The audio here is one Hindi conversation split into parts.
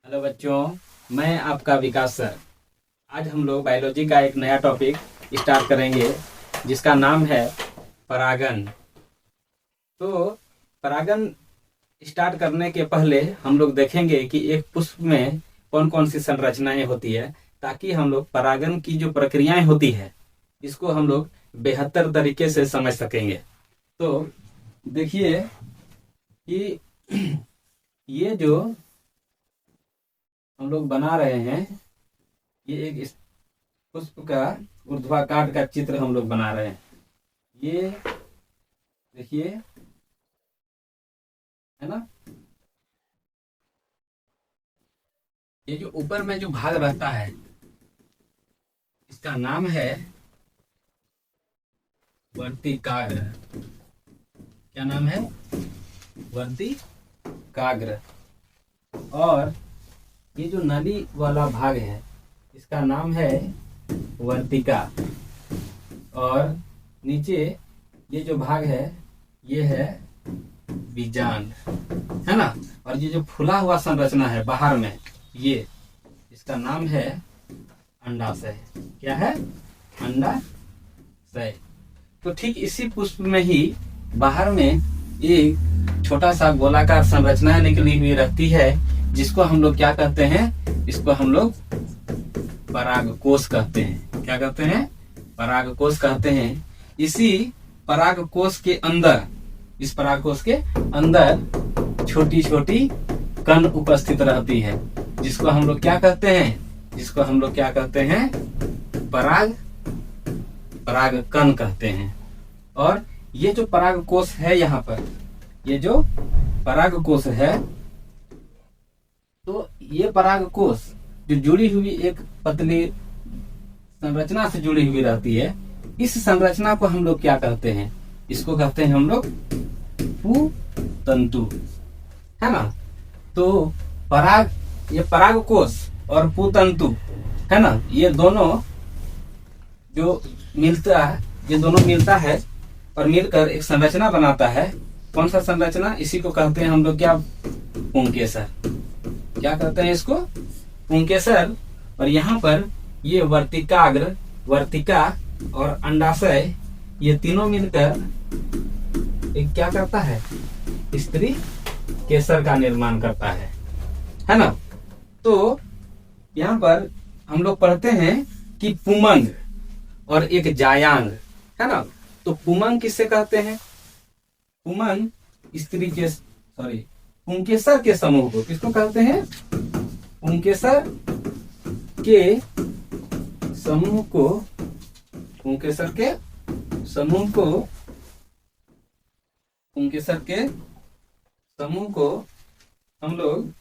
हेलो बच्चों, मैं आपका विकास सर। आज हम लोग बायोलॉजी का एक नया टॉपिक स्टार्ट करेंगे जिसका नाम है परागन। तो परागन स्टार्ट करने के पहले हम लोग देखेंगे कि एक पुष्प में कौन कौन सी संरचनाएं होती है, ताकि हम लोग परागन की जो प्रक्रियाएं होती है इसको हम लोग बेहतर तरीके से समझ सकेंगे। तो देखिए कि ये जो हम लोग बना रहे हैं, ये एक इस पुष्प का ऊर्ध्वाकार का चित्र हम लोग बना रहे हैं। ये देखिए, है ना। ये जो ऊपर में जो भाग रहता है इसका नाम है वर्तिकाग्र। क्या नाम है? वर्तिकाग्र। और ये जो नली वाला भाग है इसका नाम है वर्तिका। और नीचे ये जो भाग है ये है बीजांड, है ना। और ये जो फूला हुआ संरचना है बाहर में, ये इसका नाम है अंडाशय। क्या है? अंडाशय। तो ठीक इसी पुष्प में ही बाहर में एक छोटा सा गोलाकार संरचना निकली हुई रहती है, जिसको हम लोग क्या कहते हैं? इसको हम लोग परागकोश कहते हैं। क्या कहते हैं? परागकोश कहते हैं। इसी परागकोश के अंदर, इस परागकोश के अंदर छोटी छोटी कण उपस्थित रहती है, जिसको हम लोग क्या कहते हैं? जिसको हम लोग क्या कहते हैं? परागकण कहते हैं। और ये जो परागकोश है, यहाँ पर ये जो परागकोश है, तो ये परागकोश जो जुड़ी हुई एक पतली संरचना से जुड़ी हुई रहती है, इस संरचना को हम लोग क्या कहते हैं? इसको कहते हैं हम लोग पुतंतु, है ना। तो ये परागकोश और पुतंतु, है ना, ये दोनों जो मिलता है, ये दोनों मिलता है और मिलकर एक संरचना बनाता है। कौन सा संरचना? इसी को कहते हैं हम लोग क्या? पुंकेसर। क्या कहते हैं इसको? पुंकेसर। और यहाँ पर ये वर्तिकाग्र, वर्तिका और अंडाशय, ये तीनों मिलकर एक क्या करता है? स्त्री केसर का निर्माण करता है ना। तो यहाँ पर हम लोग पढ़ते हैं कि पुमंग और एक जायांग, है ना। तो पुमंग किससे कहते हैं? पुमंग पुंकेसर के समूह को किसको कहते हैं? पुंकेसर के समूह को, पुंकेसर के समूह को, पुंकेसर के समूह को हम लोग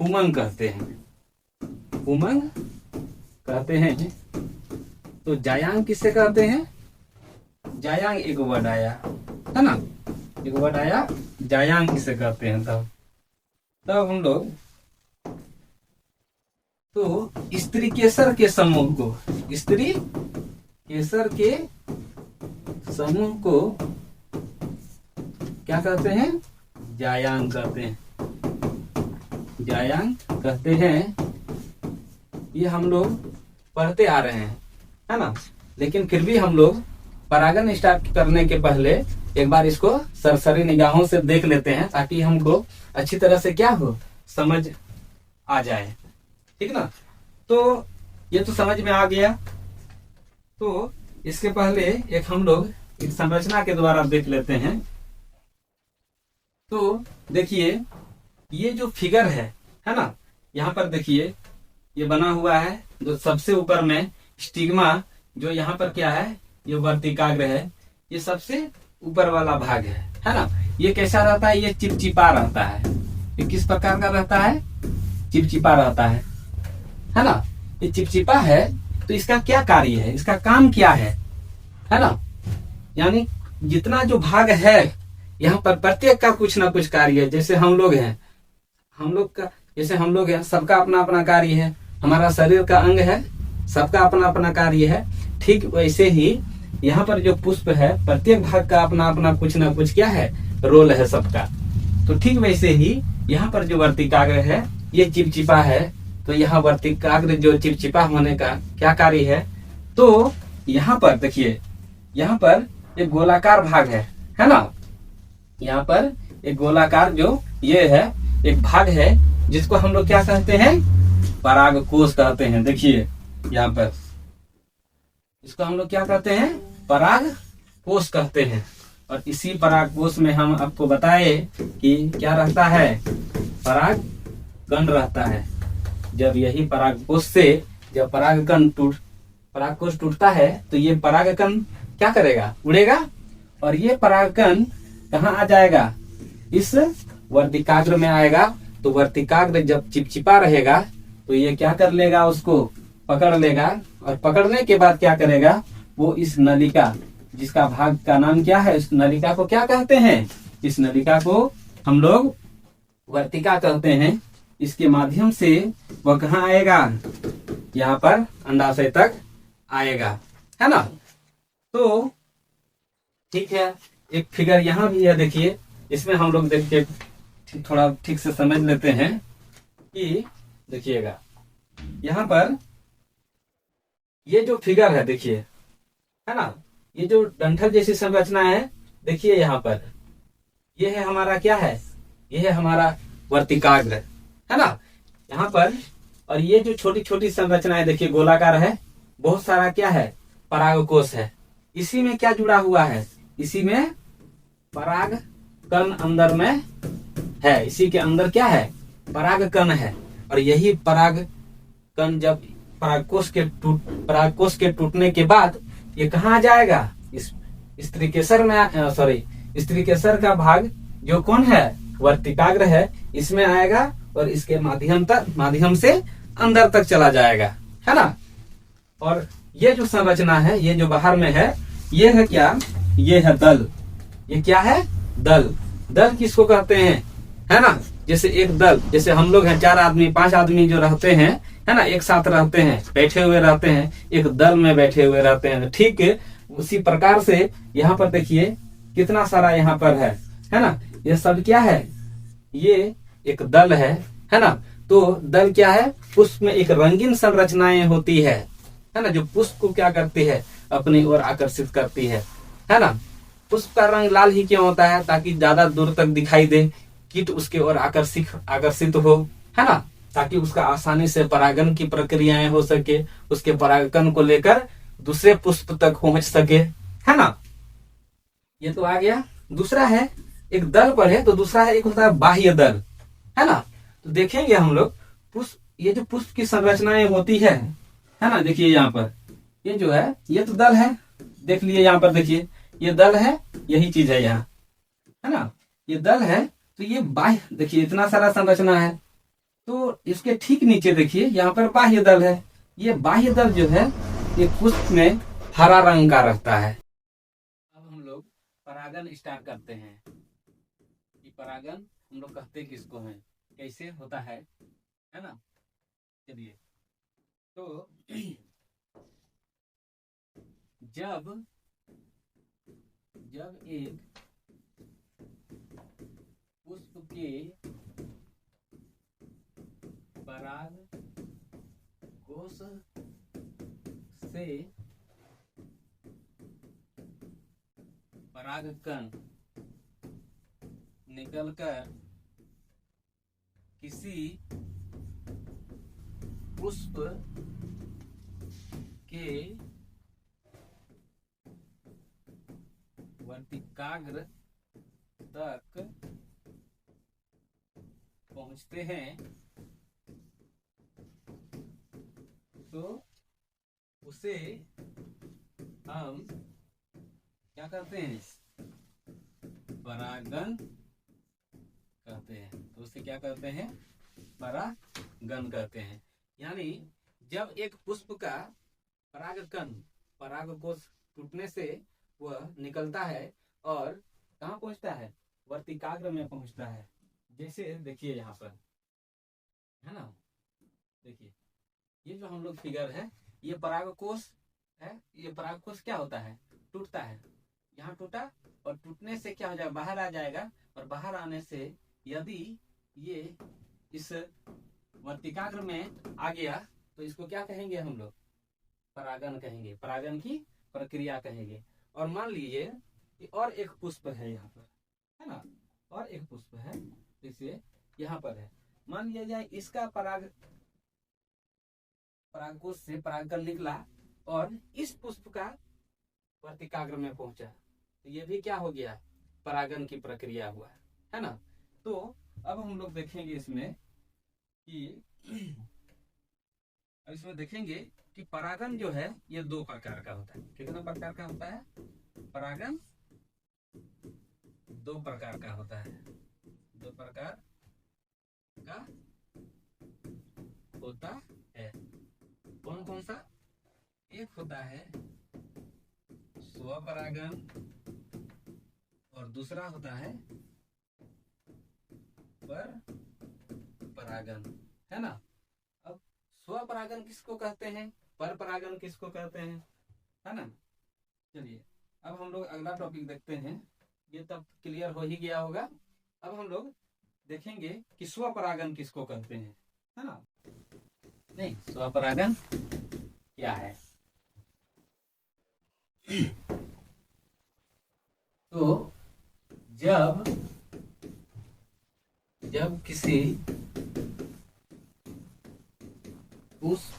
पुमंग कहते हैं। पुमंग कहते हैं। तो जायांग किससे कहते हैं? जायांग एक वर्ड आया, है ना, एक वर्ड आया, जायांग किसे कहते हैं? तब हम लोग तो स्त्री केसर के समूह को, स्त्री केसर के समूह को क्या कहते हैं? जायांग कहते हैं। जायांग कहते हैं। ये हम लोग पढ़ते आ रहे हैं, है ना। लेकिन फिर भी हम लोग परागन स्टार्ट करने के पहले एक बार इसको सरसरी निगाहों से देख लेते हैं, ताकि हमको अच्छी तरह से क्या हो, समझ आ जाए। ठीक ना। तो ये तो समझ में आ गया। तो इसके पहले एक हम लोग एक संरचना के द्वारा देख लेते हैं। तो देखिए, ये जो फिगर है ना, यहाँ पर देखिए ये बना हुआ है। जो सबसे ऊपर में स्टिग्मा, जो यहाँ पर क्या है, ये वर्तिकाग्र है, ये सबसे ऊपर वाला भाग है ना। ये कैसा रहता है? ये चिपचिपा रहता है। ये किस प्रकार का रहता है? चिपचिपा रहता है ना। ये चिपचिपा है, तो इसका क्या कार्य है? इसका काम क्या है ना। यानी जितना जो भाग है यहाँ पर, प्रत्येक का कुछ ना कुछ कार्य है। जैसे हम लोग हैं, सबका अपना अपना कार्य है। हमारा शरीर का अंग है, सबका अपना अपना कार्य है। ठीक वैसे ही यहाँ पर जो पुष्प है, प्रत्येक भाग का अपना अपना कुछ ना कुछ क्या है, रोल है सबका। तो ठीक वैसे ही यहाँ पर जो वर्तिकाग्र है ये चिपचिपा है, तो यहाँ वर्तिकाग्र जो चिपचिपा होने का क्या कार्य है, तो यहाँ पर देखिए, यहाँ पर एक गोलाकार भाग है ना, यहाँ पर एक गोलाकार जो ये है एक भाग है जिसको हम लोग क्या कहते हैं, परागकोश कहते हैं। देखिए यहाँ पर इसको हम लोग क्या कहते हैं, परागकोश कहते हैं। और इसी परागकोश में हम आपको बताए कि क्या रहता है, परागकण रहता है। जब यही परागकोश से जब परागकोश टूटता है तो ये परागकण क्या करेगा, उड़ेगा, और ये परागकण कहाँ आ जाएगा, इस वर्तिकाग्र में आएगा। तो वर्तिकाग्र जब चिपचिपा रहेगा तो ये क्या कर लेगा, उसको पकड़ लेगा, और पकड़ने के बाद क्या करेगा, वो इस नलिका जिसका भाग का नाम क्या है, इस नलिका को क्या कहते हैं, इस नलिका को हम लोग वर्तिका कहते हैं। इसके माध्यम से वह कहाँ आएगा, यहाँ पर अंडाशय तक आएगा, है ना। तो ठीक है, एक फिगर यहाँ भी है, देखिए इसमें हम लोग देख के थोड़ा ठीक से समझ लेते हैं कि देखिएगा यहाँ पर ये जो फिगर है देखिए, है ना, ये जो डंठल जैसी संरचना है, देखिए यहाँ पर ये है हमारा क्या है, ये है हमारा वर्तिकाग्र, है ना, यहाँ पर। और ये जो छोटी छोटी संरचनाएं देखिए गोलाकार है, बहुत सारा क्या है, परागकोश है। इसी में क्या जुड़ा हुआ है, इसी में परागकण अंदर में है, इसी के अंदर क्या है, परागकण है। और यही परागकण जब परागकोश के टूटने के बाद ये कहाँ आ जाएगा, इस स्त्रीकेसर में, सॉरी, स्त्रीकेसर का भाग जो कौन है, वर्तिकाग्र है, इसमें आएगा और इसके माध्यम से अंदर तक चला जाएगा, है ना। और ये जो संरचना है, ये जो बाहर में है, ये है क्या, ये है दल। ये क्या है, दल। दल किसको कहते हैं, है ना, जैसे एक दल, जैसे हम लोग हैं 4 आदमी 5 आदमी जो रहते हैं, है ना, एक साथ रहते हैं, बैठे हुए रहते हैं, एक दल में बैठे हुए रहते हैं। ठीक उसी प्रकार से यहाँ पर देखिए कितना सारा यहाँ पर है ना, ये सब क्या है, ये एक दल है ना। तो दल क्या है, पुष्प में एक रंगीन संरचनाएं होती है ना, जो पुष्प को क्या करती है, अपनी ओर आकर्षित करती है ना। पुष्प का रंग लाल ही क्यों होता है, ताकि ज्यादा दूर तक दिखाई दे, कीट उसके ओर आकर्षित हो, है ना, ताकि उसका आसानी से परागन की प्रक्रियाएं हो सके, उसके परागकण को लेकर दूसरे पुष्प तक पहुंच सके, है ना। ये तो आ गया। दूसरा है, एक दल पर है, तो दूसरा है, एक होता है बाह्य दल, है ना। तो देखेंगे हम लोग पुष्प, ये जो पुष्प की संरचनाएं होती है ना, देखिए यहाँ पर ये जो है, ये तो दल है, देख लिए यहाँ पर, देखिए ये दल है, यही चीज है यहाँ, है ना, ये दल है। तो ये बाह्य, देखिए इतना सारा संरचना है, तो इसके ठीक नीचे देखिए यहाँ पर बाह्य दल है। ये बाह्य दल जो है, ये पुष्प में हरा रंग का रहता है। अब हम लोग परागन स्टार्ट करते हैं कि परागन हम लोग कहते किसको हैं, कैसे होता है ना। चलिए, तो जब एक पुष्प के परागकोश से परागकण निकलकर किसी पुष्प के वर्तिकाग्र तक पहुंचते हैं, तो उसे हम क्या करते हैं, परागन कहते हैं। तो उसे क्या करते हैं, परागन कहते हैं। यानी जब एक पुष्प का परागकण, परागकोश टूटने से वह निकलता है और कहाँ पहुंचता है, वर्तिकाग्र में पहुंचता है। जैसे देखिए यहाँ पर, है ना, देखिए ये जो हम लोग फिगर है, ये परागकोश है। ये परागकोश क्या होता है, टूटता है, यहाँ टूटा और टूटने से क्या हो जाएगा, बाहर आ जाएगा, और बाहर आने से यदि ये इस वर्तिकाग्र में आ गया तो इसको क्या कहेंगे हम लोग? परागन कहेंगे, परागन की प्रक्रिया कहेंगे। और मान लीजिए कि और एक पुष्प है यहाँ पर, है ना, और एक पुष्प है, इसे यहाँ पर है, मान लिया जाए इसका परागकोश से परागकण निकला और इस पुष्प का वर्तिकाग्र में पहुंचा, तो ये भी क्या हो गया? परागन की प्रक्रिया हुआ, है ना। तो अब हम लोग देखेंगे इसमें कि परागन जो है ये दो प्रकार का होता है। कितना प्रकार का होता है? परागन दो प्रकार का होता है, दो प्रकार का होता है। कौन कौन सा? एक होता है स्वपरागन और दूसरा होता है पर परागन, है ना। अब स्वपरागन किसको कहते हैं, पर परागन किसको कहते हैं, है ना। चलिए अब हम लोग अगला टॉपिक देखते हैं। ये तब क्लियर हो ही गया होगा। अब हम लोग देखेंगे कि स्वपरागन किसको कहते हैं, है ना। नहीं, स्वपरागन क्या है? तो जब किसी पुष्प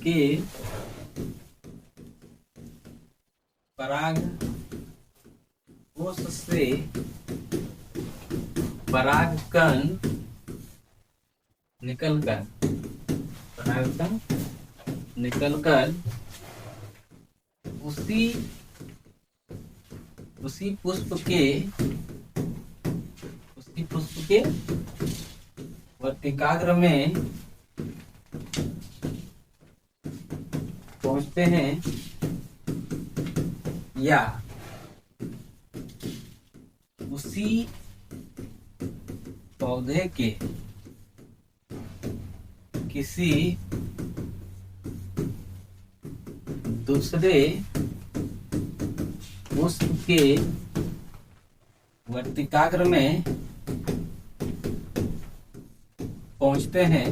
के परागकोश से परागकण निकलकर उसी पुष्प के वर्तिकाग्र में पहुंचते हैं या उसी पौधे के किसी दूसरे पुष्प के वर्तिकाग्र में पहुंचते हैं,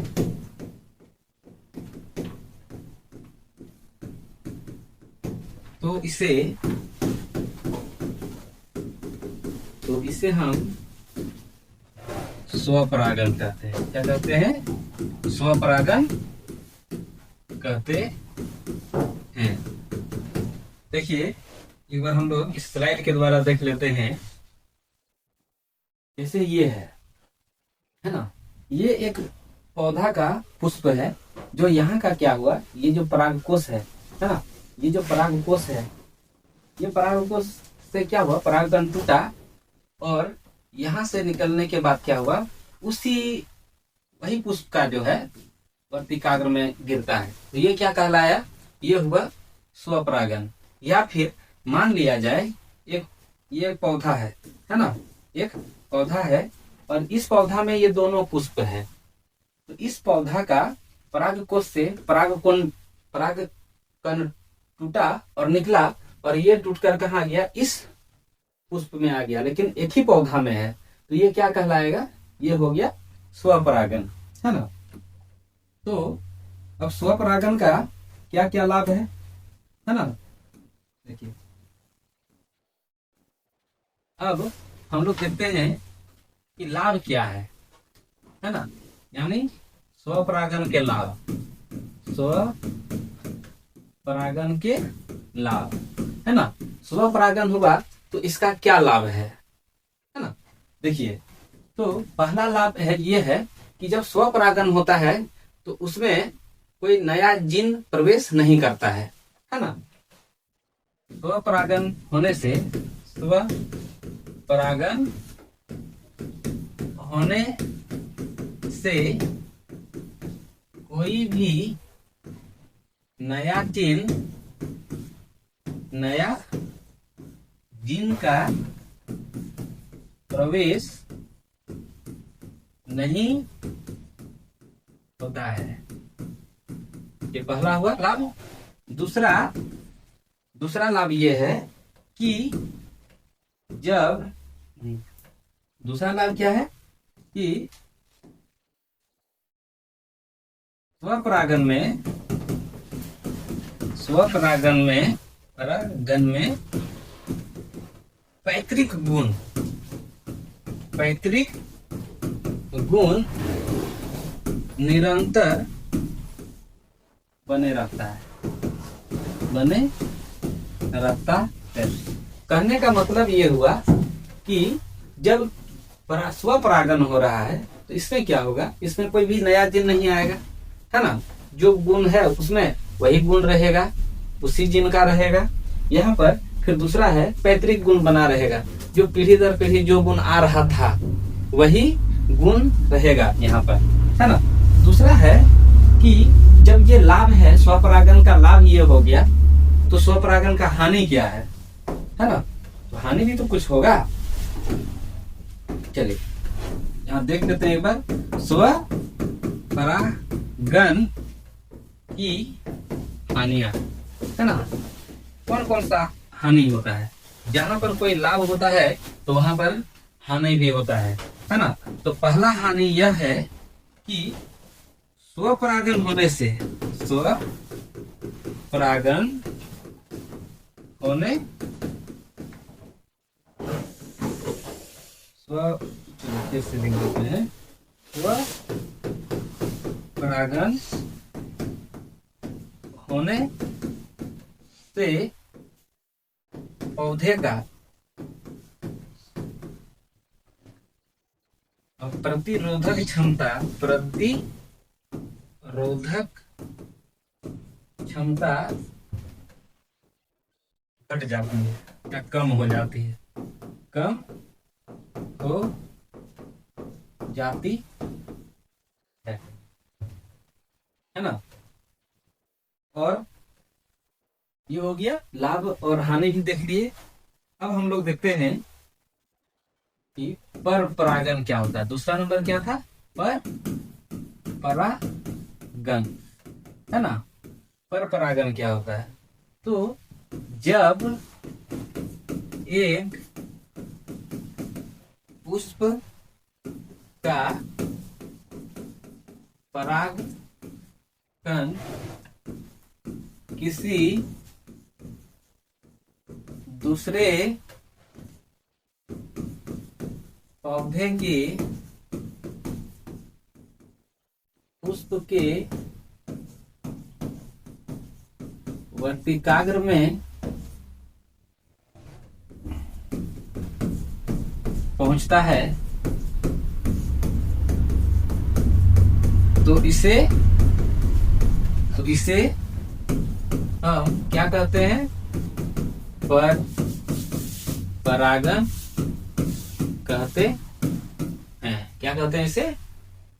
तो इसे हम स्वपरागन कहते हैं। क्या कहते हैं? स्वपरागन कहते हैं। देखिए एक बार हम लोग इस स्लाइड के द्वारा देख लेते हैं। जैसे ये है ना, ये एक पौधा का पुष्प है, जो यहाँ का क्या हुआ, ये जो परागकोश है ना, ये जो परागकोश है, ये परागकोश से क्या हुआ, परागकण टूटा और यहाँ से निकलने के बाद क्या हुआ, वही पुष्प का जो है वर्तिकाग्र में गिरता है। तो ये क्या कहलाया? ये हुआ स्वपरागन। या फिर मान लिया जाए ये पौधा है ना, एक पौधा है और इस पौधा में ये दोनों पुष्प है। तो इस पौधा का परागकोश से परागकण टूटा और निकला और ये टूटकर कहाँ गया? इस पुष्प में आ गया, लेकिन एक ही पौधा में है। तो ये क्या कहलाएगा? ये हो गया स्वपरागन, है ना। तो अब स्वपरागन का क्या क्या लाभ है ना। देखिए अब हम लोग देखते हैं कि लाभ क्या है ना, यानी स्वपरागन के लाभ, स्वपरागन के लाभ, है ना। स्वपरागन हुआ तो इसका क्या लाभ है ना। देखिए तो पहला लाभ ये है कि जब स्वपरागन होता है तो उसमें कोई नया जीन प्रवेश नहीं करता है ना। स्वपरागन होने से कोई भी नया जीन का प्रवेश नहीं होता है। ये पहला हुआ लाभ। दूसरा लाभ ये है कि दूसरा लाभ क्या है कि स्वपरागन में पैतृक गुण निरंतर बने रहता है। कहने का मतलब ये हुआ कि जब स्वपरागन हो रहा है तो इसमें क्या होगा, इसमें कोई भी नया जिन नहीं आएगा, है ना। जो गुण है उसमें वही गुण रहेगा, उसी जिन का रहेगा। यहाँ पर फिर दूसरा है पैतृक गुण बना रहेगा, जो पीढ़ी दर पीढ़ी जो गुण आ रहा था वही गुण रहेगा यहाँ पर, है ना। दूसरा है कि जब ये लाभ है, स्वपरागन का लाभ ये हो गया, तो स्वपरागन का हानि क्या है ना। तो हानि भी तो कुछ होगा। चलिए यहाँ देख लेते हैं एक बार। स्वपरागन की हानियां, है ना। कौन कौन सा हानि होता है? जहां पर कोई लाभ होता है तो वहां पर हानि भी होता है ना। तो पहला हानि यह है कि स्वपरागन होने से, स्वपरागन होने से लिख देते हैं, स्वपरागन होने से पौधे का प्रतिरोधक क्षमता घट जाती है या कम हो जाती है, है ना। और ये हो गया लाभ और हानि भी देख लिए। अब हम लोग देखते हैं कि पर परागन क्या होता है। दूसरा नंबर क्या था? पर परागन, है ना। पर परागन क्या होता है? तो जब एक पुष्प का परागकण किसी दूसरे पौधे के पुष्प के वर्तिकाग्र में पहुंचता है तो इसे हम क्या कहते हैं? पर परागन कहते हैं। क्या कहते हैं इसे?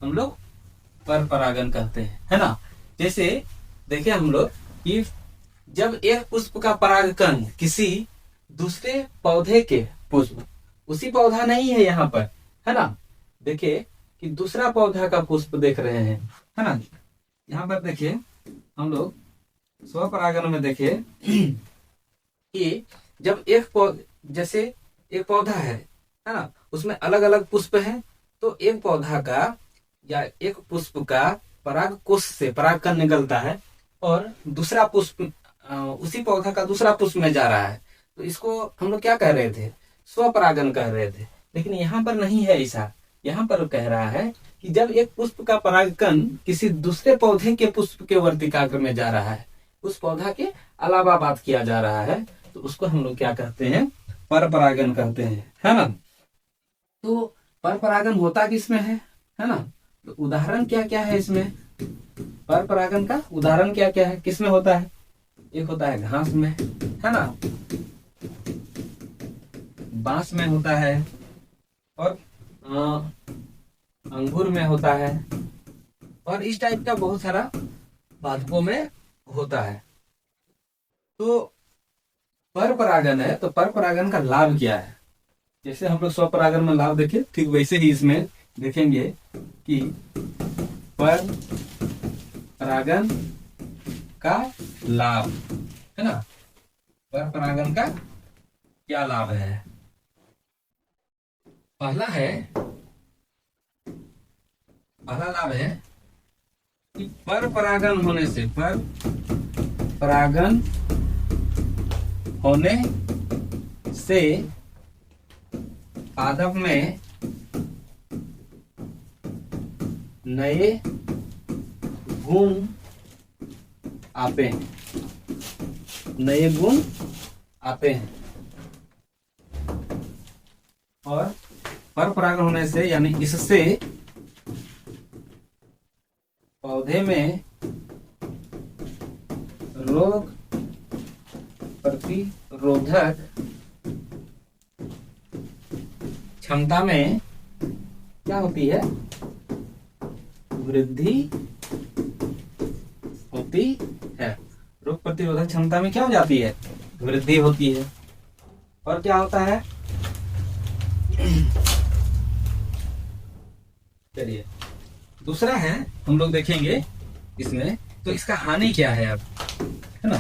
हम लोग पर परागन कहते हैं, है ना। जैसे देखिए हम लोग कि जब एक पुष्प का परागकण किसी दूसरे पौधे के पुष्प, उसी पौधा नहीं है यहाँ पर, है ना। देखिए कि दूसरा पौधा का पुष्प देख रहे हैं, है ना। यहाँ पर देखिए हम लोग स्वपरागन में देखिए कि जब जैसे एक पौधा है ना, उसमें अलग अलग पुष्प हैं, तो एक पौधा का या एक पुष्प का पराग कोश से परागकण निकलता है और दूसरा पुष्प उसी पौधा का दूसरा पुष्प में जा रहा है, तो इसको हम लोग क्या कह रहे थे? स्वपरागन कह रहे थे। लेकिन यहाँ पर नहीं है ऐसा। यहाँ पर कह रहा है कि जब एक पुष्प का परागकण किसी दूसरे पौधे के पुष्प के वर्तिकाग्र में जा रहा है, उस पौधा के अलावा बात किया जा रहा है, तो उसको हम लोग क्या कहते हैं? पर परागन कहते हैं, है ना। तो पर परागन होता किसमें है ना। तो उदाहरण क्या क्या है इसमें? पर परागन का उदाहरण क्या क्या है, किसमें होता है? एक होता है घास में, है ना, बांस में होता है, और अंगूर में होता है, और इस टाइप का बहुत सारा पादपों में होता है। तो पर परागन है, तो पर परागन का लाभ क्या है? जैसे हम लोग स्वपरागन में लाभ देखे, ठीक वैसे ही इसमें देखेंगे कि पर परागन का लाभ, है ना। पर परागन का क्या लाभ है? पहला लाभ है कि पर परागन होने से, पर परागन होने से पादप में नए गुण आते हैं, नए गुण आते हैं। और पर परागन होने से यानी इससे पौधे में रोग प्रतिरोधक क्षमता में क्या होती है, वृद्धि होती है। रोग प्रतिरोधक क्षमता में क्या हो जाती है, वृद्धि होती है। और क्या होता है, चलिए दूसरा है हम लोग देखेंगे इसमें। तो इसका हानि क्या है अब, है ना,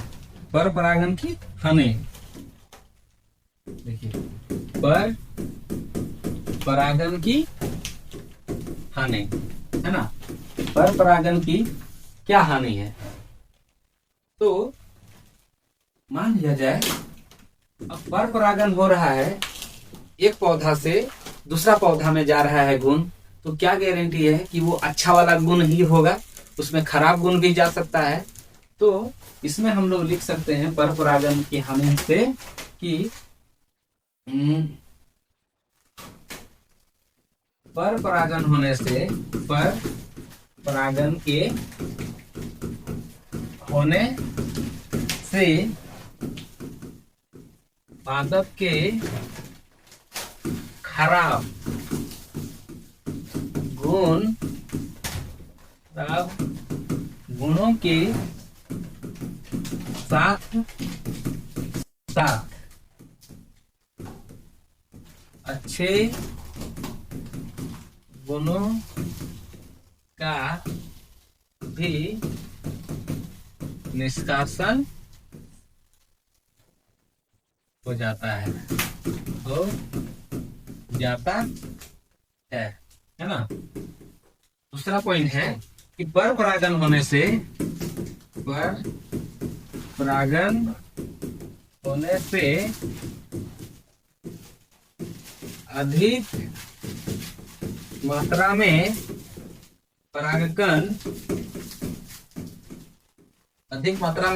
पर परागन की हानि। देखिए, पर परागन की हानि, है ना, पर परागन की क्या हानि है। तो मान लिया जाए अब पर परागन हो रहा है, एक पौधा से दूसरा पौधा में जा रहा है गुण, तो क्या गारंटी है कि वो अच्छा वाला गुण ही होगा, उसमें खराब गुण भी जा सकता है। तो इसमें हम लोग लिख सकते हैं पर परागन की हानि से कि पर परागन होने से, पर परागन के होने से पादप के खराब गुणों के साथ साथ अच्छे गुणों का भी निष्कासन हो जाता है, हो जाता है ना। दूसरा पॉइंट है कि पर परागन होने से, पर परागन होने से अधिक मात्रा में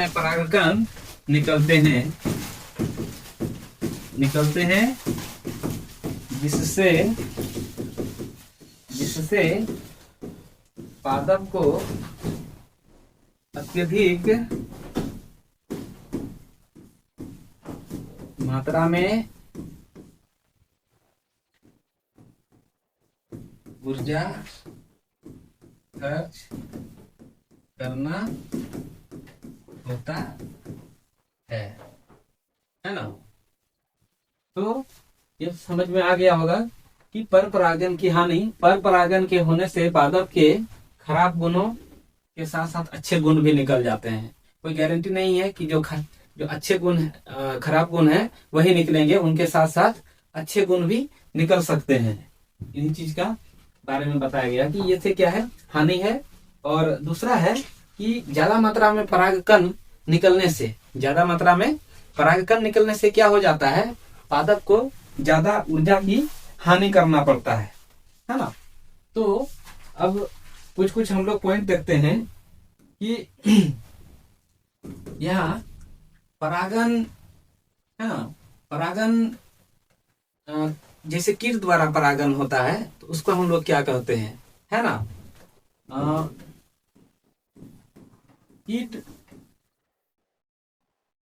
परागकण निकलते हैं जिससे पादप को अत्यधिक मात्रा में ऊर्जा खर्च करना होता है ना। तो ये समझ में आ गया होगा कि पर परागन की हानि, पर परागन के होने से पादप के खराब गुणों के साथ साथ अच्छे गुण भी निकल जाते हैं। कोई गारंटी नहीं है कि जो अच्छे गुण, खराब गुण है वही निकलेंगे, उनके साथ साथ अच्छे गुण भी निकल सकते हैं। इन्हीं चीज का बारे में बताया गया कि ये से क्या है, हानि है। और दूसरा है कि ज्यादा मात्रा में परागकण निकलने से, ज्यादा मात्रा में परागकण निकलने से क्या हो जाता है, पादप को ज्यादा ऊर्जा की हानि करना पड़ता है ना। तो अब कुछ हम लोग पॉइंट देखते हैं कि यहाँ परागन, है ना, परागन जैसे कीट द्वारा परागन होता है तो उसको हम लोग क्या कहते हैं, है ना,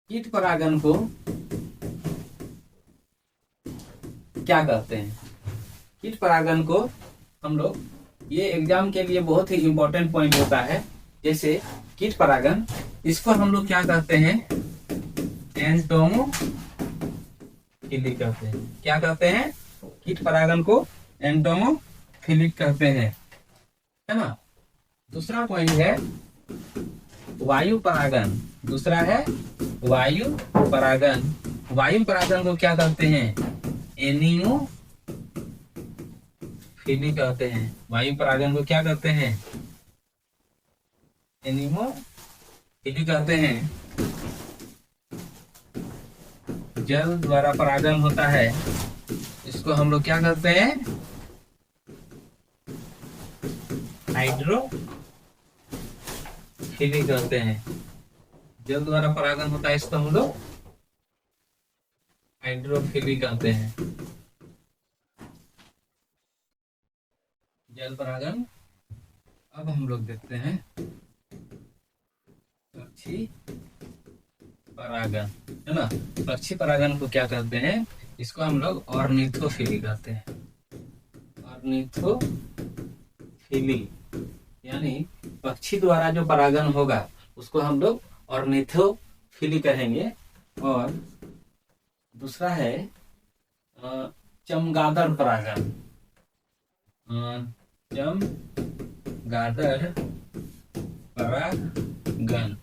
कीट परागन को क्या कहते हैं। कीट परागन को हम लोग, ये एग्जाम के लिए बहुत ही इंपॉर्टेंट पॉइंट होता है। जैसे कीट परागन, इसको हम लोग क्या कहते हैं, एंटोमोफिलिक कहते हैं। क्या कहते हैं, कीट परागन को एंटोमोफिलिक कहते हैं, है ना। दूसरा पॉइंट है वायु परागन। दूसरा है वायु परागन। वायु परागन को क्या कहते हैं, एनिमोफिली कहते हैं। वायु परागन को क्या कहते हैं? एनिमोफिली कहते हैं। जल द्वारा परागन होता है, इसको हम लोग क्या कहते हैं? हाइड्रोफिली कहते हैं। जल द्वारा परागन होता है, इसको हम लोग हाइड्रोफिली कहते हैं। जल परागन। अब हम लोग देखते हैं पक्षी परागन, है ना। पक्षी परागन को क्या कहते हैं? इसको हम लोग ऑर्निथोफिली कहते हैं। ऑर्निथोफिली यानी पक्षी द्वारा जो परागन होगा उसको हम लोग ऑर्निथोफिली कहेंगे। और दूसरा है चमगादड़ परागन। चमगादड़ परागन।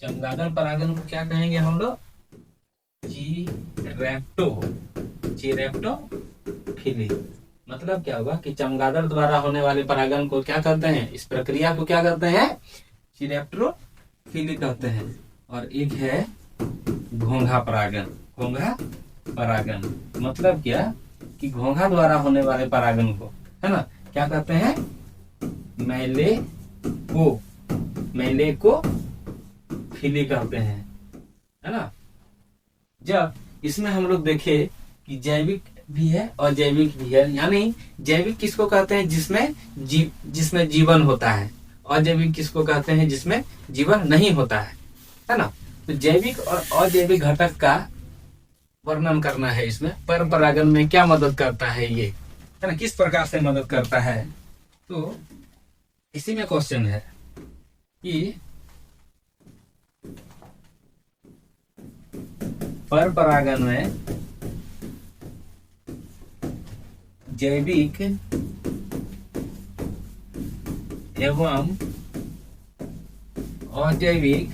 चमगादड़ परागन को क्या कहेंगे हम लोग? चिरैप्टोफिली। मतलब क्या होगा कि चमगादड़ द्वारा होने वाले परागन को क्या कहते हैं? इस प्रक्रिया को क्या कहते हैं? चिरैप्टोफिली कहते हैं। और एक है घोंघा परागन। घोंघा परागन मतलब क्या कि घोंघा द्वारा होने वाले परागन को, है ना, क्या कहते हैं? मैलेकोफिली कहते हैं, है ना। जब इसमें हम लोग देखे कि जैविक भी है और जैविक भी है, यानी जैविक किसको कहते हैं? जिसमें जीवन होता है। अजैविक किसको कहते हैं? जिसमें जीवन नहीं होता है ना। तो जैविक और अजैविक घटक का वर्णन करना है। इसमें पर परागन में क्या मदद करता है ये, है ना, किस प्रकार से मदद करता है। तो इसी में क्वेश्चन है कि पर परागन में जैविक एवं अजैविक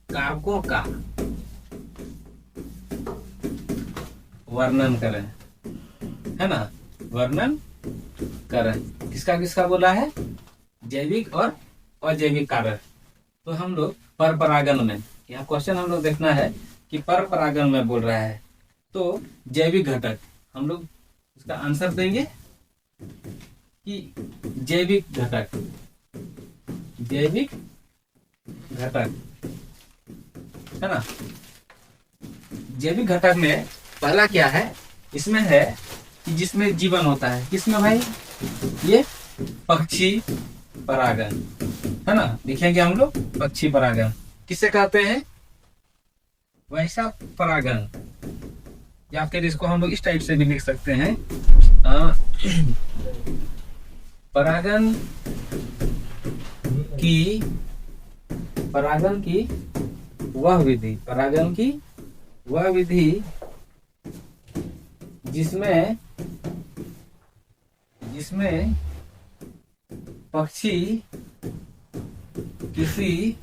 कारकों का वर्णन करें, है ना। वर्णन करें किसका किसका बोला है? जैविक और अजैविक कारक। तो हम लोग पर परागन में, यहाँ क्वेश्चन हम लोग देखना है कि पर परागन में बोल रहा है तो जैविक घटक, हम लोग इसका आंसर देंगे कि जैविक घटक। जैविक घटक, है ना। जैविक घटक में पहला क्या है? इसमें है कि जिसमें जीवन होता है। किसमें भाई? ये पक्षी परागन, है ना। लिखेंगे हम लोग पक्षी परागन। किसे कहते हैं? वैसा परागन, या फिर इसको हम लोग इस टाइप से भी लिख सकते हैं। परागन की वह विधि, परागन की वह विधि जिसमें पक्षी किसी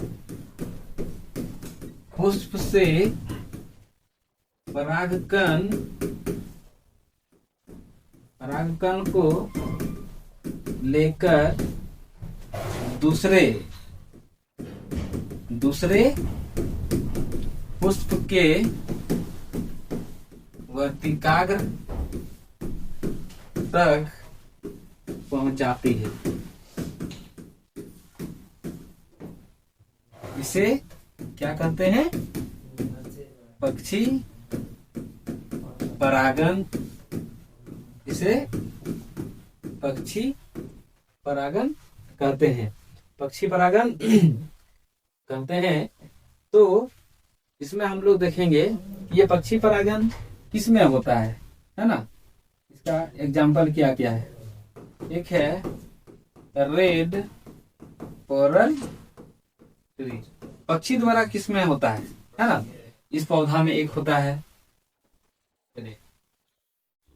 पुष्प से परागकण को लेकर दूसरे पुष्प के वर्तिकाग्र तक पहुंचाती है। इसे क्या कहते हैं? पक्षी परागन। इसे पक्षी परागन कहते हैं। पक्षी परागन कहते हैं। तो इसमें हम लोग देखेंगे ये पक्षी परागन किस में होता है ना। इसका एग्जाम्पल क्या क्या है? एक है रेड कोरल ट्री, पक्षी द्वारा किस में होता है ना। इस पौधा में एक होता है,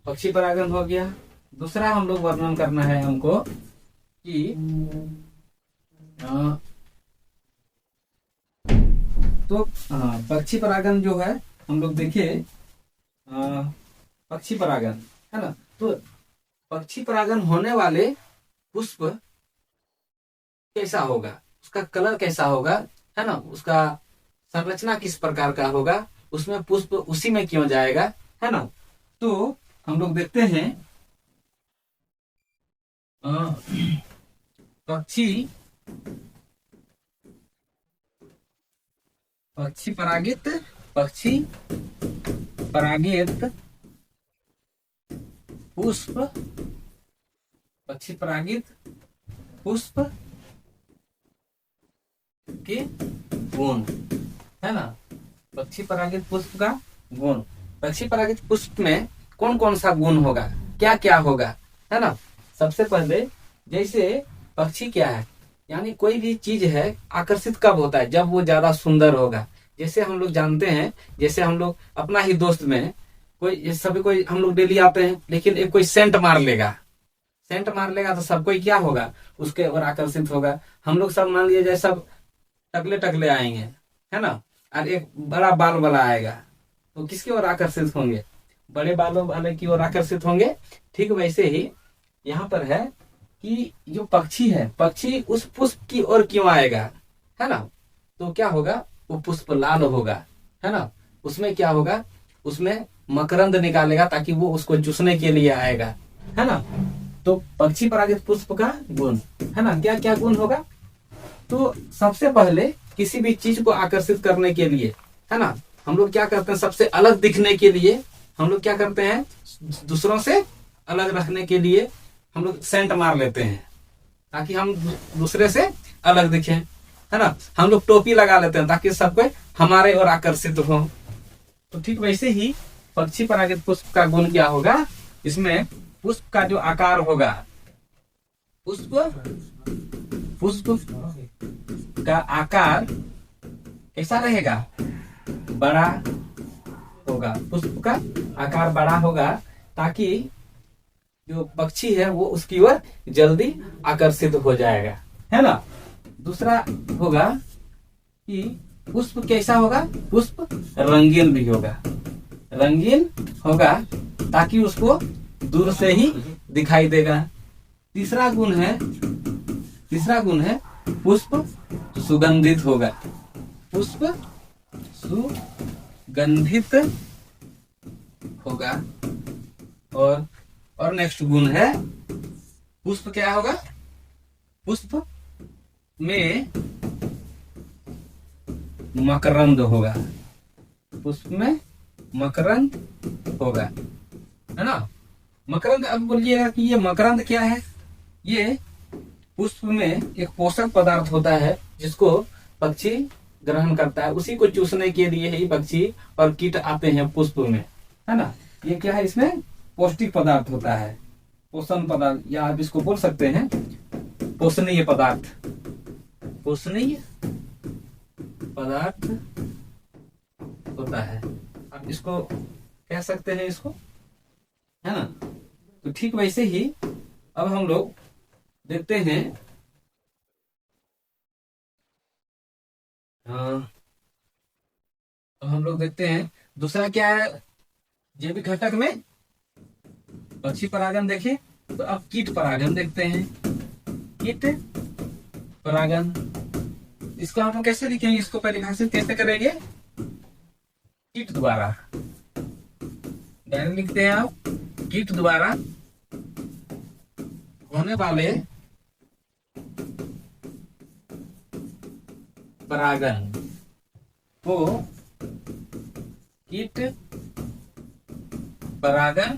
पक्षी परागन हो गया। दूसरा हम लोग वर्णन करना है हमको कि तो पक्षी परागन जो है हम लोग देखिए, पक्षी परागन है ना। तो पक्षी परागन होने वाले पुष्प कैसा होगा, उसका कलर कैसा होगा, है ना, उसका संरचना किस प्रकार का होगा, उसमें पुष्प उसी में क्यों जाएगा, है ना। तो हम लोग देखते हैं अ, पक्षी पक्षी परागित पक्षी परागित पुष्प पक्षी परागित पुष्प के गुण, है ना। पक्षी परागित पुष्प का गुण, पक्षी परागित पुष्प में कौन कौन सा गुण होगा, क्या क्या होगा, है ना। सबसे पहले जैसे पक्षी क्या है, यानी कोई भी चीज है आकर्षित कब होता है, जब वो ज्यादा सुंदर होगा। जैसे हम लोग जानते हैं, जैसे हम लोग अपना ही दोस्त में कोई सभी कोई हम लोग डेली आते हैं, लेकिन एक कोई सेंट मार लेगा, सेंट मार लेगा तो सब कोई क्या होगा, उसके ओर आकर्षित होगा। हम लोग सब मान लीजिए सब टकले टकले आएंगे, है ना, और एक बड़ा बाल वाला आएगा, तो किसकी ओर आकर्षित होंगे, बड़े बालों वाले की ओर आकर्षित होंगे। ठीक वैसे ही यहाँ पर है कि जो पक्षी है, पक्षी उस पुष्प की ओर क्यों आएगा, है ना। तो क्या होगा, वो पुष्प लाल होगा, है ना। उसमें क्या होगा, उसमें मकरंद निकालेगा ताकि वो उसको चूसने के लिए आएगा, है ना। तो पक्षी परागित पुष्प का गुण, है ना, क्या क्या गुण होगा। तो सबसे पहले किसी भी चीज को आकर्षित करने के लिए, है ना, हम लोग क्या करते हैं, सबसे अलग दिखने के लिए हम लोग क्या करते हैं, दूसरों से अलग रखने के लिए हम लोग सेंट मार लेते हैं ताकि हम दूसरे से अलग दिखें, है ना। हम लोग टोपी लगा लेते हैं ताकि सब कोई हमारे ओर आकर्षित हो। तो ठीक वैसे ही पक्षी परागित पुष्प का गुण क्या होगा, इसमें पुष्प का जो आकार होगा, पुष्प का आकार कैसा रहेगा, बड़ा होगा, पुष्प का आकार बड़ा होगा ताकि जो पक्षी है वो उसकी ओर जल्दी आकर्षित हो जाएगा, है ना। दूसरा होगा कि पुष्प कैसा होगा, पुष्प रंगीन भी होगा, रंगीन होगा ताकि उसको दूर से ही दिखाई देगा। तीसरा गुण है पुष्प सुगंधित होगा, पुष्प सुगंधित होगा। और नेक्स्ट गुण है, पुष्प क्या होगा, पुष्प में मकरंद होगा, पुष्प में मकरंद होगा, है ना। मकरंद, अब बोलिएगा कि ये मकरंद क्या है, ये पुष्प में एक पोषक पदार्थ होता है जिसको पक्षी ग्रहण करता है, उसी को चूसने के लिए ही पक्षी और कीट आते हैं पुष्प में, है ना। ये क्या है, इसमें पौष्टिक पदार्थ होता है, पोषण पदार्थ, या आप इसको बोल सकते हैं पोषणीय पदार्थ, पोषणीय पदार्थ होता है, आप इसको कह सकते हैं इसको, है ना। तो ठीक वैसे ही अब हम लोग देखते हैं अब हम लोग देखते हैं दूसरा क्या है, जैविक घटक में पक्षी परागन देखे, तो अब कीट परागन देखते हैं। कीट परागन, इसको हम कैसे लिखेंगे, इसको परिभाषित कैसे करेंगे, कीट द्वारा, डायरेक्ट लिखते हैं आप, कीट द्वारा होने वाले परागन को कीट परागन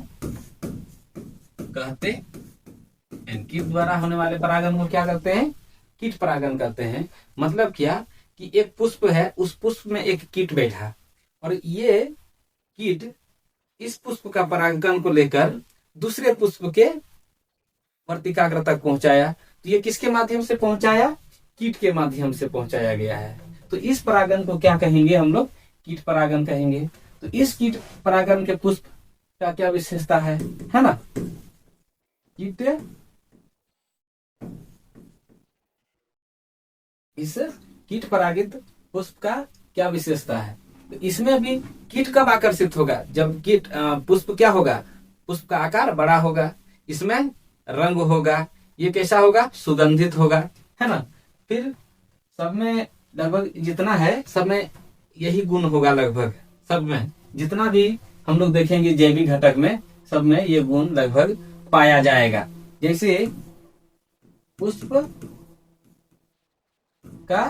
कहते हैं। कीट द्वारा होने वाले परागन को क्या करते हैं, कीट परागन करते हैं। मतलब क्या कि एक पुष्प है, उस पुष्प में एक कीट बैठा और ये कीट इस पुष्प का परागन को लेकर दूसरे पुष्प के वर्तिकाग्र तक पहुंचाया। तो ये किसके माध्यम से पहुंचाया, कीट के माध्यम से पहुंचाया गया है। तो इस परागन को क्या कहेंगे हम लोग, कीट परागन कहेंगे। तो इस कीट परागन के पुष्प का क्या विशेषता है ना। कीट, इस कीट परागित पुष्प का क्या विशेषता है, तो इसमें भी कीट कब आकर्षित होगा, जब कीट पुष्प क्या होगा, पुष्प का आकार बड़ा होगा, इसमें रंग होगा, ये कैसा होगा, सुगंधित होगा, है ना। फिर सब में लगभग जितना है सब में यही गुण होगा, लगभग सब में जितना भी हम लोग देखेंगे जैविक घटक में सब में ये गुण लगभग पाया जाएगा। जैसे पुष्प का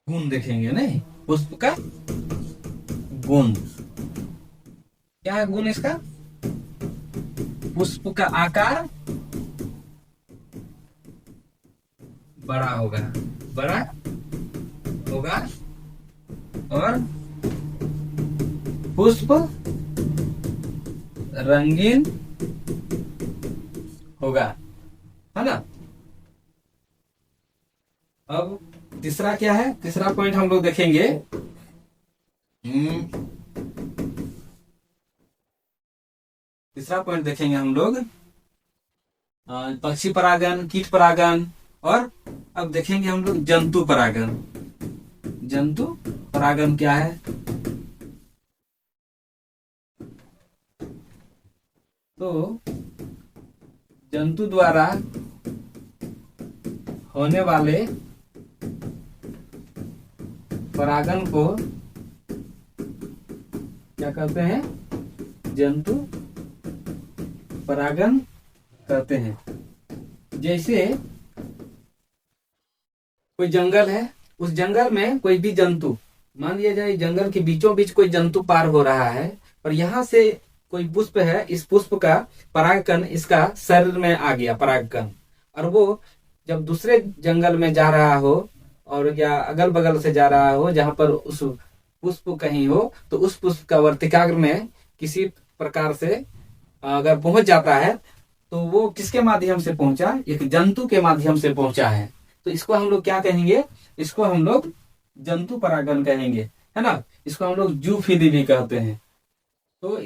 गुण देखेंगे, नहीं, पुष्प का गुण क्या है, गुण इसका, पुष्प का आकार बड़ा होगा, बड़ा होगा और पुष्प रंगीन होगा, है ना। अब तीसरा क्या है, तीसरा पॉइंट हम लोग देखेंगे। तीसरा पॉइंट देखेंगे हम लोग पक्षी परागन, कीट परागन, और अब देखेंगे हम लोग जंतु परागन। जंतु परागन क्या है, तो जंतु द्वारा होने वाले परागन को क्या कहते हैं, जंतु परागन कहते हैं। जैसे कोई जंगल है, उस जंगल में कोई भी जंतु, मान लिया जाए जंगल के बीचों बीच कोई जंतु पार हो रहा है, और यहाँ से कोई पुष्प है, इस पुष्प का परागकण इसका शरीर में आ गया, परागकण, और वो जब दूसरे जंगल में जा रहा हो और या अगल बगल से जा रहा हो जहां पर उस पुष्प कहीं हो, तो उस पुष्प का वर्तिकाग्र में किसी प्रकार से अगर पहुंच जाता है तो वो किसके माध्यम से पहुंचा, एक जंतु के माध्यम से पहुंचा है, तो इसको हम लोग क्या कहेंगे, इसको हम लोग जंतु परागन कहेंगे, है ना। इसको हम लोग जूफिली भी कहते हैं। तो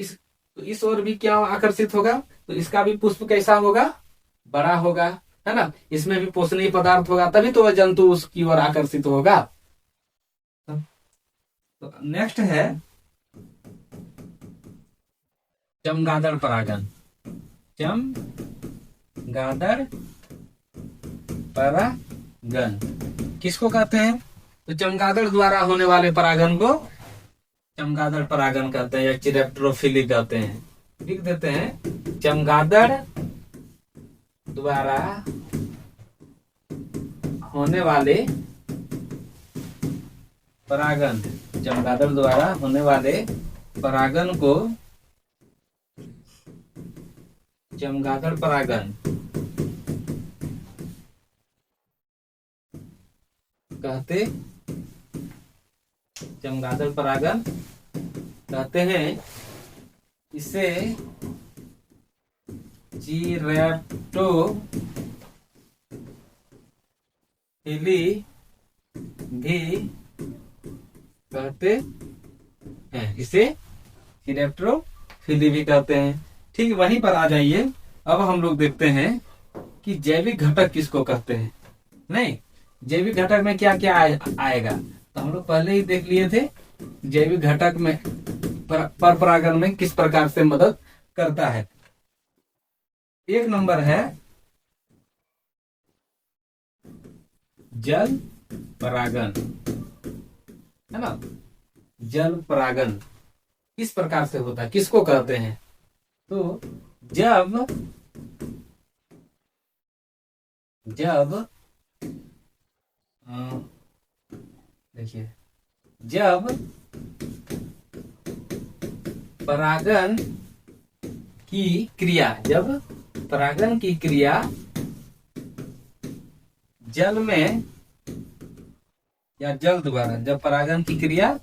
इस ओर भी क्या आकर्षित होगा, तो इसका भी पुष्प कैसा होगा, बड़ा होगा, है ना। इसमें भी पोषणीय पदार्थ होगा, तभी तो वह जंतु उसकी ओर आकर्षित होगा। तो नेक्स्ट है चमगादड़ परागन। चमगादड़ परागन किसको कहते हैं, तो चमगादड़ द्वारा होने वाले परागन को चमगादड़ परागन कहते हैं या चिरेप्टोफिली कहते हैं। लिख देते हैं, चमगादड़ द्वारा होने वाले परागन, चमगादड़ द्वारा होने वाले परागन को चमगादड़ परागन कहते, चमगादड़ परागन कहते हैं। इसे चिरेप्टोफिली भी कहते हैं, इसे चिरेप्टोफिली भी कहते हैं। ठीक, वहीं पर आ जाइए। अब हम लोग देखते हैं कि जैविक घटक किसको कहते हैं। नहीं, जैविक घटक में क्या क्या आएगा, तो हम लोग पहले ही देख लिए थे। जैविक घटक में पर परागन में किस प्रकार से मदद करता है। एक नंबर है जल परागन, है ना। जल परागन किस प्रकार से होता है, किसको कहते हैं, तो जब देखिए, जब परागन की क्रिया, जब परागन की क्रिया जल में या जल द्वारा, जब परागन की क्रिया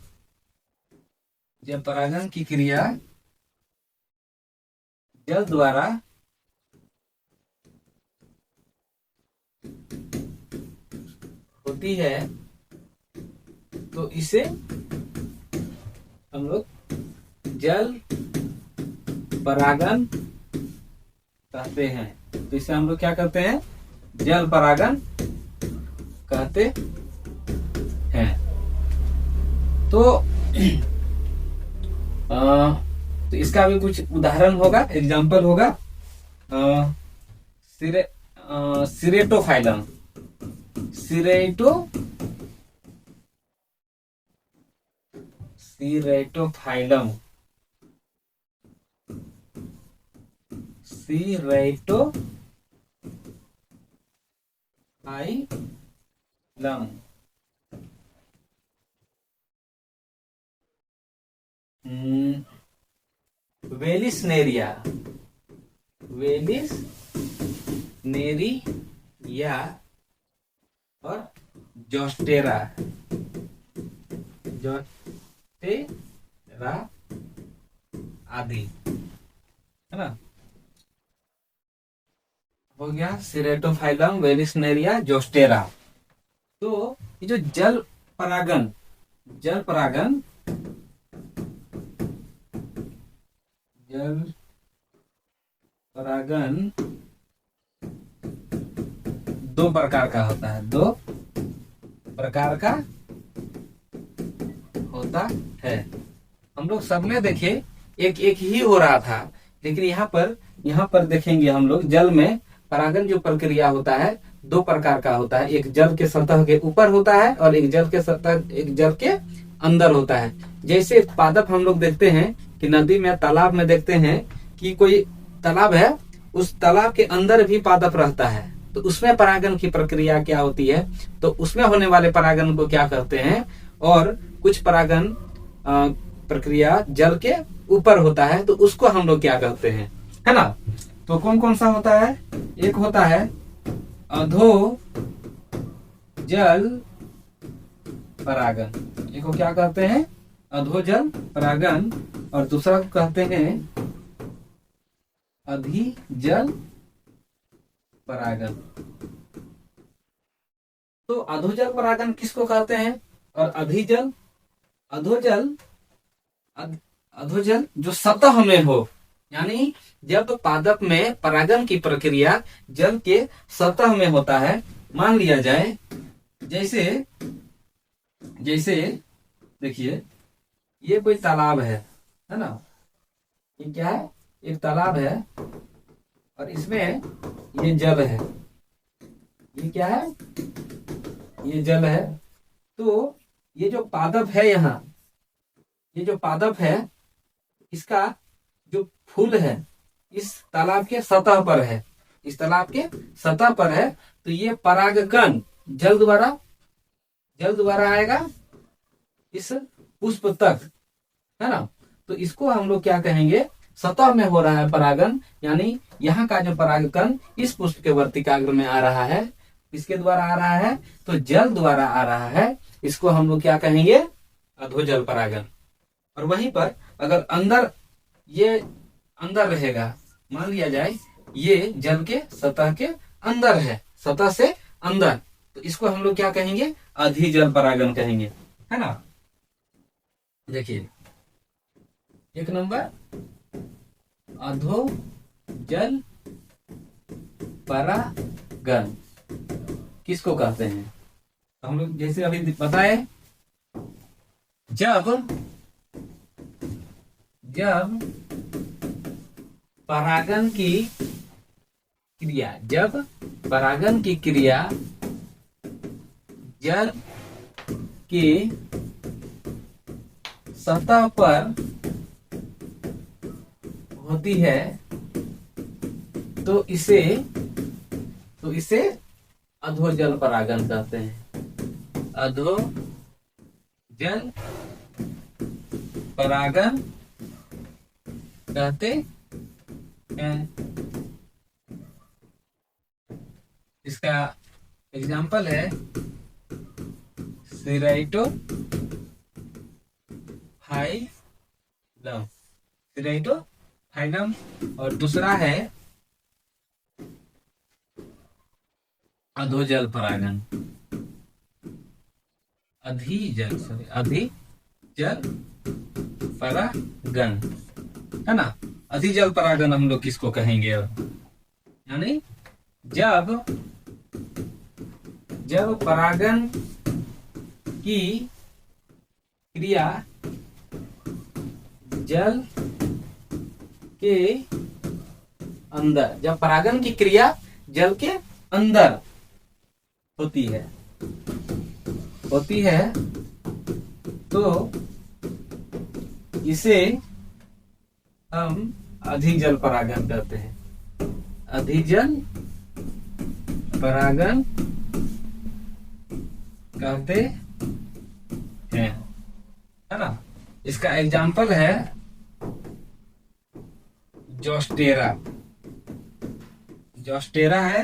जल द्वारा होती है, तो इसे हम लोग जल परागन कहते हैं। तो इसे हम लोग क्या कहते हैं, जल परागन कहते हैं। तो तो इसका भी कुछ उदाहरण होगा, एग्जाम्पल होगा। सिरेटोफाइलम, सिरेटोफाइलम, सिरेटोफाइलम, वेलिसनेरिया, वेलिसनेरिया और जोस्टेरा, जोस्टेरा आदि, है ना। हो गया सिरेटोफाइलम, वेलिसनेरिया, जोस्टेरा। तो ये जो जल परागन दो प्रकार का होता है, हम लोग सबने देखे एक एक ही हो रहा था, लेकिन यहाँ पर देखेंगे हम लोग जल में परागन जो प्रक्रिया होता है दो प्रकार का होता है। एक जल के सतह के ऊपर होता है और एक जल के अंदर होता है। जैसे पादप हम लोग देखते हैं कि नदी में, तालाब में देखते हैं कि कोई तालाब है, उस तालाब के अंदर भी पादप रहता है, तो उसमें परागन की प्रक्रिया क्या होती है, तो उसमें होने वाले परागन को क्या कहते हैं। और कुछ परागन प्रक्रिया जल के ऊपर होता है, तो उसको हम लोग क्या कहते हैं, है ना। तो कौन कौन सा होता है, एक होता है अधो जल परागन, एक को क्या कहते हैं, अधोजल परागन, और दूसरा को कहते हैं अधिजल परागन। तो अधोजल परागन किसको कहते हैं, और अधोजल जो सतह में हो, यानी जब पादप में परागन की प्रक्रिया जल के सतह में होता है। मान लिया जाए जैसे देखिए ये कोई तालाब है ना, ये क्या है, एक तालाब है और इसमें ये जल है, ये क्या है, ये जल है। तो ये जो पादप है, यहाँ ये जो पादप है, इसका जो फूल है इस तालाब के सतह पर है, इस तालाब के सतह पर है। तो ये परागकण जल द्वारा आएगा इस पुष्प तक, है ना। तो इसको हम लोग क्या कहेंगे, सतह में हो रहा है परागन, यानी यहाँ का जो परागकण इस पुष्प के वर्तिकाग्र में आ रहा है, इसके द्वारा आ रहा है, तो जल द्वारा आ रहा है, इसको हम लोग क्या कहेंगे, अधोजल परागन। और वहीं पर अगर ये अंदर रहेगा, मान लिया जाए ये जल के सतह के अंदर है, सतह से अंदर, तो इसको हम लोग क्या कहेंगे, अधिजल परागन कहेंगे, है ना। देखिए एक नंबर अधोजल परागन किसको कहते हैं, तो हम लोग जैसे अभी बताए, जब परागन की क्रिया जल की सतह पर होती है, तो इसे अधोजल परागन कहते हैं, अधोजल परागन कहते हैं। इसका एग्जाम्पल है सिरेटोफाइलम, और दूसरा है अधोजल परागन, अधिजल परागन, है ना। अधिजल परागन हम लोग किसको कहेंगे, यानी जब परागन की क्रिया जल के अंदर, जब परागन की क्रिया जल के अंदर होती है तो इसे हम अधिजल परागन कहते हैं। अधिजल परागन कहते हैं, है ना। इसका एग्जाम्पल है जोस्टेरा। जोस्टेरा है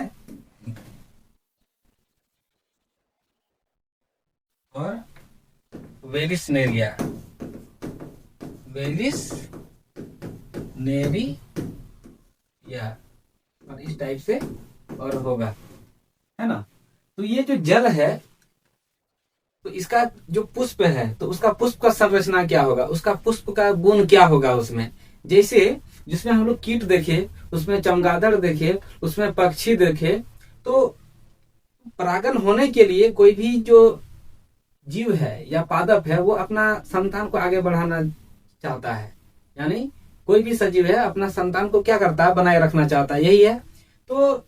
और वेलिसनेरिया। और इस टाइप से और होगा, है ना। तो ये जो जल है, तो इसका जो पुष्प है, तो उसका पुष्प का संरचना क्या होगा, उसका पुष्प का गुण क्या होगा उसमें। जैसे जिसमें हम लोग कीट देखे, उसमें चमगादड़ देखे, उसमें पक्षी देखे, तो परागन होने के लिए कोई भी जो जीव है या पादप है वो अपना संतान को आगे बढ़ाना चाहता है। यानी कोई भी सजीव है अपना संतान को क्या करता है, बनाए रखना चाहता है, यही है। तो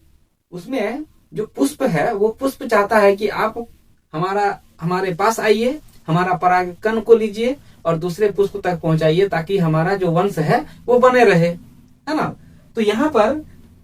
उसमें जो पुष्प है वो पुष्प चाहता है कि आप हमारे पास आइए, हमारा परागकण को लीजिए और दूसरे पुष्प तक पहुंचाइए, ताकि हमारा जो वंश है वो बने रहे, है ना। तो यहाँ पर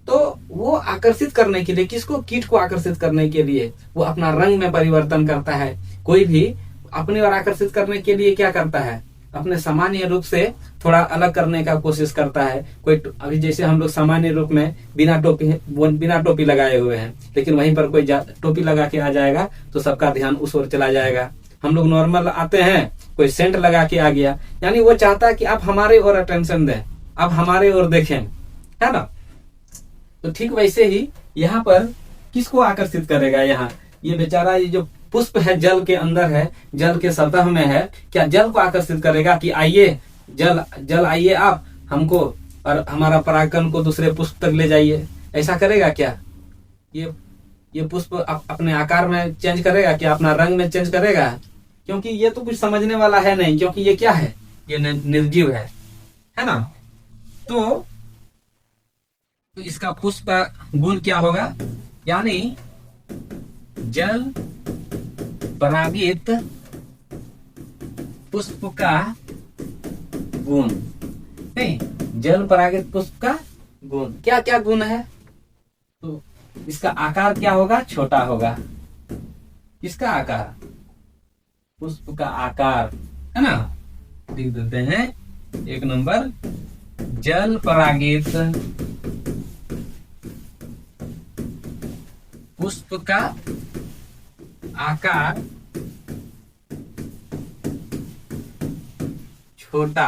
तो वो आकर्षित करने के लिए, किसको, कीट को आकर्षित करने के लिए वो अपना रंग में परिवर्तन करता है। कोई भी अपनी ओर आकर्षित करने के लिए क्या करता है, अपने सामान्य रूप से थोड़ा अलग करने का कोशिश करता है। कोई अभी जैसे हम लोग सामान्य रूप में बिना टोपी लगाए हुए हैं, लेकिन वहीं पर कोई टोपी लगा के आ जाएगा तो सबका ध्यान उस ओर चला जाएगा। हम लोग नॉर्मल आते हैं, कोई सेंट लगा के आ गया, यानी वो चाहता है कि आप हमारे ओर अटेंशन दें, आप हमारे ओर देखें, है ना। तो ठीक वैसे ही यहाँ पर किसको आकर्षित करेगा, यहाँ ये बेचारा ये जो पुष्प है जल के अंदर है, जल के सतह में है, क्या जल को आकर्षित करेगा कि आइए जल आइए, आप हमको और हमारा परागकण को दूसरे पुष्प तक ले जाइए। ऐसा करेगा क्या? ये पुष्प अपने आकार में चेंज करेगा क्या, अपना रंग में चेंज करेगा? क्योंकि ये तो कुछ समझने वाला है नहीं, क्योंकि ये क्या है, ये निर्जीव है ना। तो इसका पुष्प का गुण क्या होगा, यानी जल परागित पुष्प का गुण, नहीं, जल परागित पुष्प का गुण क्या क्या गुण है। तो इसका आकार क्या होगा, छोटा होगा। किसका आकार, पुष्प का आकार, है ना। लिख देते हैं 1 नंबर, जल परागित पुष्प का आकार छोटा।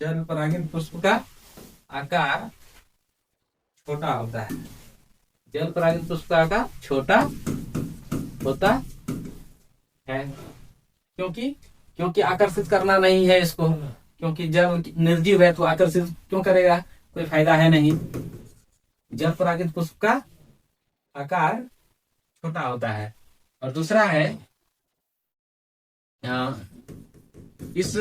जल परागित पुष्प का आकार छोटा होता है। जल परागित पुष्प का आकार छोटा होता है, क्योंकि आकर्षित करना नहीं है इसको, क्योंकि जल निर्जीव है तो आकर्षित क्यों करेगा, कोई फायदा है नहीं। जल परागित पुष्प का आकार छोटा होता है। और दूसरा है इस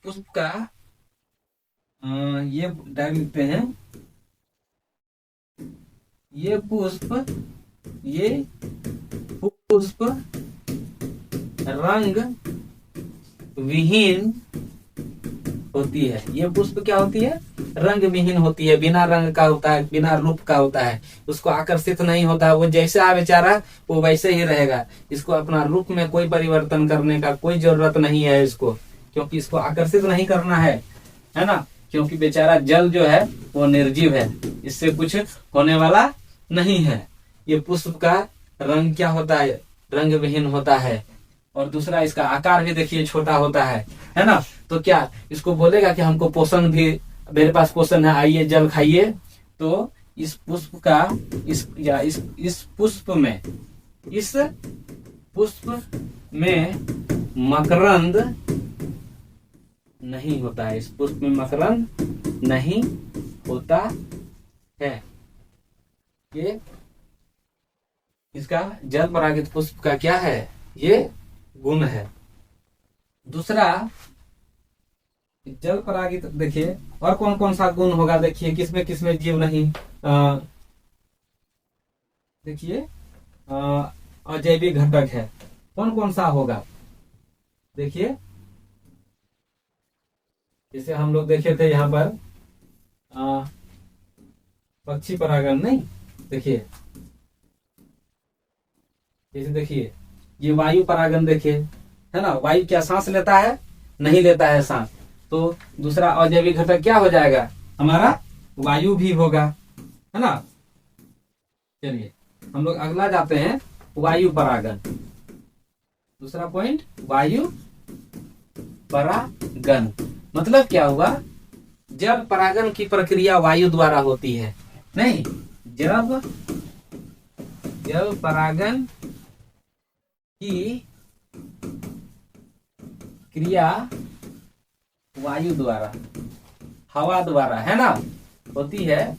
पुष्प का ये डाल लिखते हैं, ये पुष्प रंग विहीन होती है। ये पुष्प क्या होती है, रंग विहीन होती है, बिना रंग का होता है, बिना रूप का होता है। उसको आकर्षित नहीं होता है, वो जैसा बेचारा वो वैसे ही रहेगा। इसको अपना रूप में कोई परिवर्तन करने का कोई जरूरत नहीं है इसको, क्योंकि इसको आकर्षित नहीं करना है ना। क्योंकि बेचारा जल जो है वो निर्जीव है, इससे कुछ होने वाला नहीं है। ये पुष्प का रंग क्या होता है, रंग विहीन होता है। और दूसरा इसका आकार भी देखिए छोटा होता है ना। तो क्या इसको बोलेगा कि हमको पोषण भी, मेरे पास पोषण है, आइए जल खाइए। तो इस पुष्प का इस पुष्प में मकरंद नहीं होता है। इस पुष्प में मकरंद नहीं होता है। ये इसका जल परागित पुष्प का क्या है, ये गुण है। दूसरा जल परागित, देखिए और कौन कौन सा गुण होगा, देखिए किसमें किसमें जीव नहीं, देखिए अजैविक घटक है, कौन कौन सा होगा, देखिए जैसे हम लोग देखे थे यहाँ पर पक्षी परागण, नहीं देखिए, जैसे देखिए ये वायु परागण, देखिए है ना, वायु क्या सांस लेता है, नहीं लेता है सांस, तो दूसरा अजैविक घटक क्या हो जाएगा हमारा, वायु भी होगा, है ना। चलिए हम लोग अगला जाते हैं, वायु परागण। दूसरा पॉइंट वायु परागण, मतलब क्या हुआ, जब परागण की प्रक्रिया वायु द्वारा होती है, नहीं, जब परागण की क्रिया वायु द्वारा, हवा द्वारा, है ना, होती है,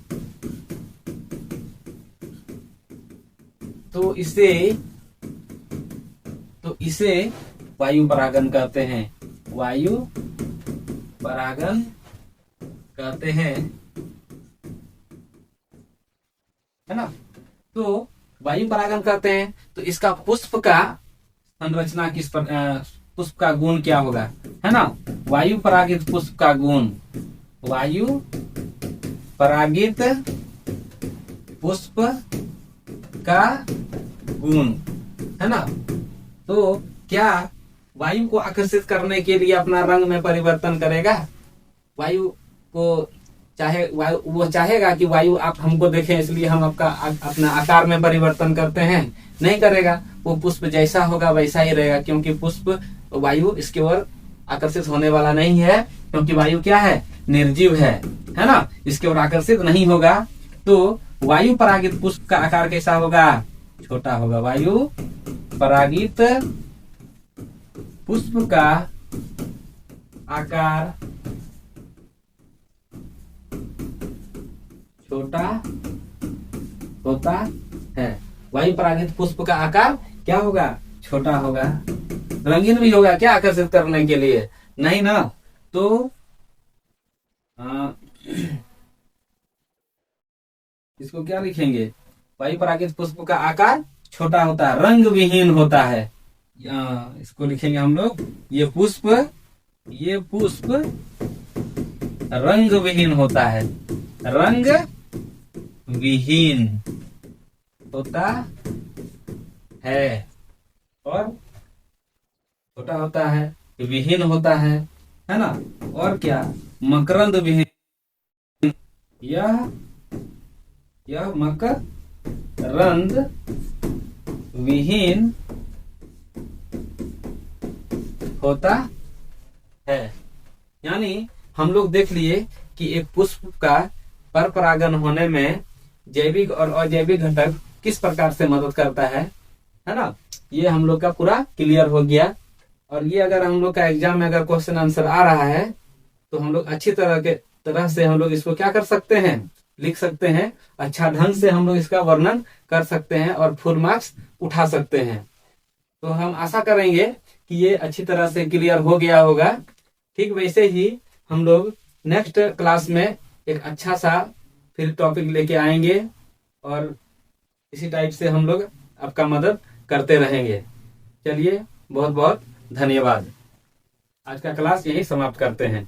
तो इसे वायु परागण कहते हैं, वायु परागण कहते हैं, है ना। तो वायु परागण कहते हैं, तो इसका पुष्प का संरचना किस पर, पुष्प का गुण क्या होगा, है ना, वायु परागित पुष्प का गुण, वायु परागित पुष्प का गुण, है ना। तो क्या वायु को आकर्षित करने के लिए अपना रंग में परिवर्तन करेगा, वायु को चाहे वायु, वो चाहेगा कि वायु आप हमको देखें इसलिए हम आपका अपना आकार में परिवर्तन करते हैं, नहीं करेगा, वो पुष्प जैसा होगा वैसा ही रहेगा, क्योंकि पुष्प वायु इसके ओर आकर्षित होने वाला नहीं है, क्योंकि वायु क्या है, निर्जीव है ना, इसके ओर आकर्षित नहीं होगा। तो वायु परागित पुष्प का आकार कैसा होगा, छोटा होगा, वायु परागित पुष्प का आकार छोटा होता है, वायु परागित पुष्प का आकार क्या होगा, छोटा होगा, रंगीन भी होगा, क्या आकर्षित करने के लिए, नहीं ना। तो इसको क्या लिखेंगे, वायु परागित पुष्प का आकार छोटा होता है, रंग विहीन होता है, इसको लिखेंगे हम लोग, ये पुष्प रंग विहीन होता है, रंग विहीन होता है, और छोटा होता है, विहीन होता है ना, और क्या, मकरंद विहीन, यह मकरंद विहीन होता है। यानी हम लोग देख लिए कि एक पुष्प का पर परागण होने में जैविक और अजैविक घटक किस प्रकार से मदद करता है ना, ये हम लोग का पूरा क्लियर हो गया। और ये अगर हम लोग का एग्जाम में अगर क्वेश्चन आंसर आ रहा है तो हम लोग अच्छी तरह से हम लोग इसको क्या कर सकते हैं, लिख सकते हैं, अच्छा ढंग से हम लोग इसका वर्णन कर सकते हैं और फुल मार्क्स उठा सकते हैं। तो हम आशा करेंगे कि ये अच्छी तरह से क्लियर हो गया होगा। ठीक वैसे ही हम लोग नेक्स्ट क्लास में एक अच्छा सा फिर टॉपिक लेके आएंगे और इसी टाइप से हम लोग आपका मदद करते रहेंगे। चलिए बहुत बहुत धन्यवाद। आज का क्लास यही समाप्त करते हैं।